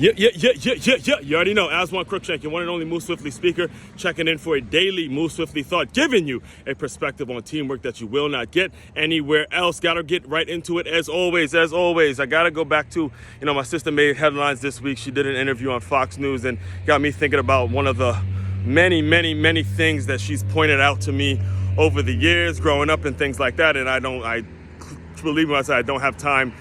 Yeah. You already know, Aswand Cruickshank, your one and only Move Swiftly speaker, checking in for a daily Move Swiftly thought, giving you a perspective on teamwork that you will not get anywhere else. Gotta get right into it as always. I gotta go back to, my sister made headlines this week. She did an interview on Fox News and got me thinking about one of the many things that she's pointed out to me over the years growing up and things like that. And I believe me when I say I don't have time.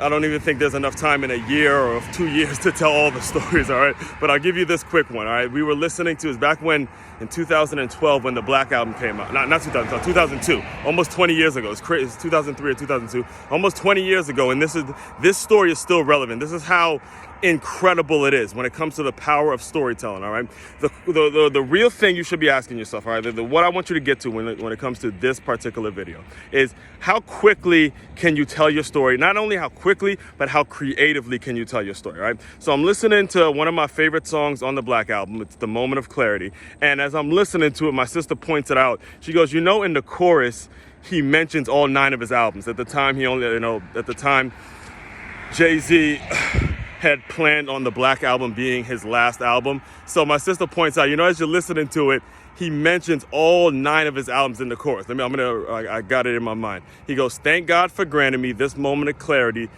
I don't even think there's enough time in a year or 2 years to tell all the stories, all right? But I'll give you this quick one, all right? We were listening to, it was back when, in 2012, when the Black Album came out. Not 2012, 2002, almost 20 years ago. It's crazy, it's 2003 or 2002, almost 20 years ago. And this story is still relevant. This is how incredible it is when it comes to the power of storytelling, all right? The real thing you should be asking yourself, all right? What I want you to get to when it comes to this particular video is how quickly can you tell your story? Not only how quickly, but how creatively can you tell your story, right? So I'm listening to one of my favorite songs on the Black Album. It's The Moment of Clarity. And as I'm listening to it, my sister points it out. She goes, in the chorus, he mentions all 9 of his albums. At the time, Jay-Z had planned on the Black Album being his last album. So my sister points out, as you're listening to it, he mentions all 9 of his albums in the chorus. I got it in my mind. He goes, thank God for granting me this moment of clarity,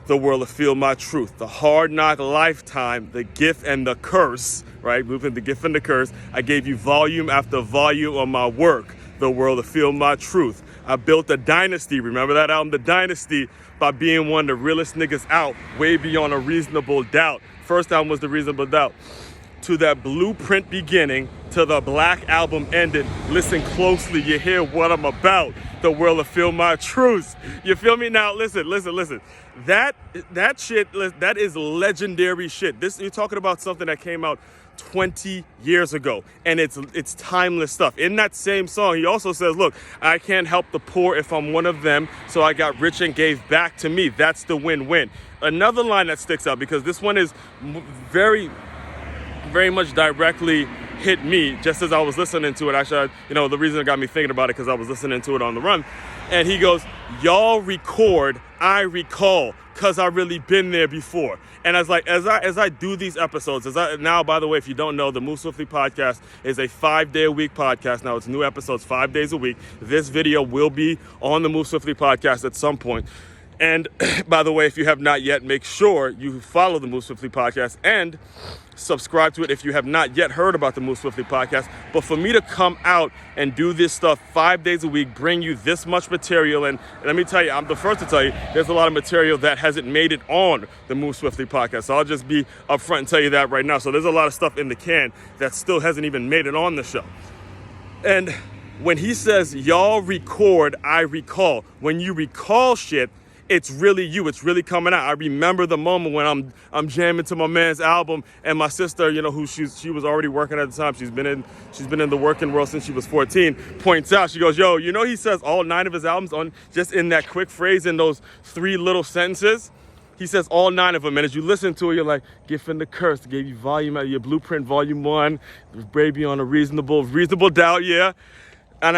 the world to feel my truth, the hard knock lifetime, the gift and the curse, right? Moving the gift and the curse. I gave you volume after volume of my work, the world to feel my truth. I built a dynasty, remember that album, The Dynasty, by being one of the realest niggas out, way beyond a reasonable doubt. First album was The Reasonable Doubt. To that blueprint beginning, to the Black Album ending. Listen closely, you hear what I'm about. The world will feel my truth. You feel me? Now, listen. That shit, that is legendary shit. You're talking about something that came out 20 years ago, and it's timeless stuff. In that same song, he also says, look, I can't help the poor if I'm one of them, so I got rich and gave back to me. That's the win-win. Another line that sticks out, because this one is very much directly hit me just as I was listening to it. Actually, the reason it got me thinking about it because I was listening to it on the run. And he goes, y'all record, I recall, because I really been there before. And as I do these episodes, now, by the way, if you don't know, the Move Swiftly podcast is a 5-day-a-week podcast. Now, it's new episodes 5 days a week. This video will be on the Move Swiftly podcast at some point. And by the way, if you have not yet, make sure you follow the Move Swiftly podcast and subscribe to it if you have not yet heard about the Move Swiftly podcast. But for me to come out and do this stuff 5 days a week, bring you this much material, and let me tell you, I'm the first to tell you, there's a lot of material that hasn't made it on the Move Swiftly podcast. So I'll just be upfront and tell you that right now. So there's a lot of stuff in the can that still hasn't even made it on the show. And when he says, y'all record, I recall, when you recall shit, it's really you. It's really coming out. I remember the moment when I'm jamming to my man's album, and my sister, who she was already working at the time. She's been in the working world since she was 14. Points out, she goes, yo, he says all 9 of his albums on just in that quick phrase in those 3 little sentences. He says all 9 of them, and as you listen to it, you're like, gift and the curse, gave you volume out of your blueprint, volume 1, baby on a reasonable doubt, yeah. And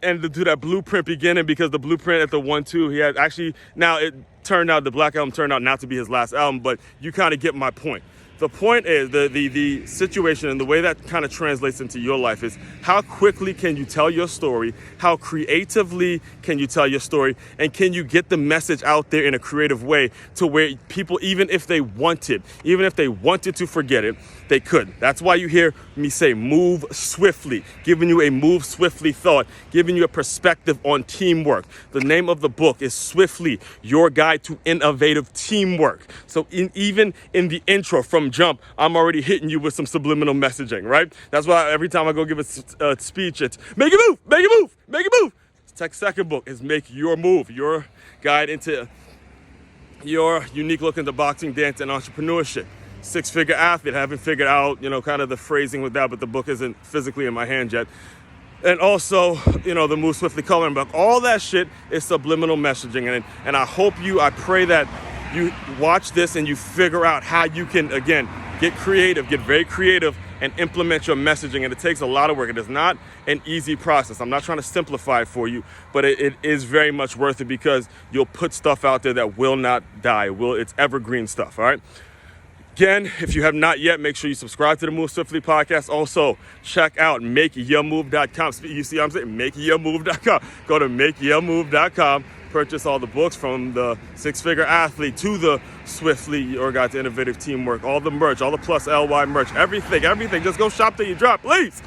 to do that blueprint beginning, because the blueprint at the 1-2, he had actually, now it turned out, the Black Album turned out not to be his last album, but you kind of get my point. The point is, the situation and the way that kind of translates into your life is how quickly can you tell your story, how creatively can you tell your story, and can you get the message out there in a creative way to where people, even if they wanted to forget it, they could. That's why you hear me say move swiftly, giving you a move swiftly thought, giving you a perspective on teamwork. The name of the book is Swiftly, Your Guide to Innovative Teamwork. So even in the intro from jump, I'm already hitting you with some subliminal messaging, right? That's why every time I go give a speech, it's make a move, make a move, make a move. The second book is Make Your Move, your guide into your unique look into boxing, dance, and entrepreneurship. 6-figure athlete, I haven't figured out, kind of the phrasing with that, but the book isn't physically in my hand yet. And also, the Move Swiftly coloring book. All that shit is subliminal messaging. And I pray that you watch this and you figure out how you can, again, get very creative and implement your messaging. And it takes a lot of work. It is not an easy process. I'm not trying to simplify it for you, but it is very much worth it because you'll put stuff out there that will not die. It's evergreen stuff, all right? Again, if you have not yet, make sure you subscribe to the Move Swiftly podcast. Also, check out makeyourmove.com. You see what I'm saying? Makeyourmove.com. Go to makeyourmove.com. Purchase all the books from the Six-Figure Athlete to the Swiftly Your Guide to Innovative Teamwork, all the merch, all the Plus LY merch, everything. Just go shop till you drop, please.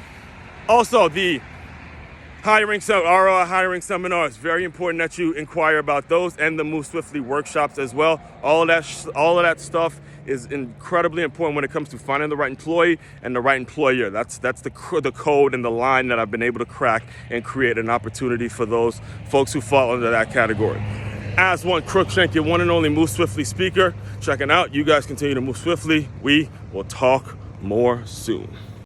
Also, the ROI hiring seminars, very important that you inquire about those, and the Move Swiftly workshops as well. All of that stuff is incredibly important when it comes to finding the right employee and the right employer. That's the code and the line that I've been able to crack and create an opportunity for those folks who fall under that category. Aswand Cruickshank, your one and only Move Swiftly speaker. Checking out. You guys continue to move swiftly. We will talk more soon.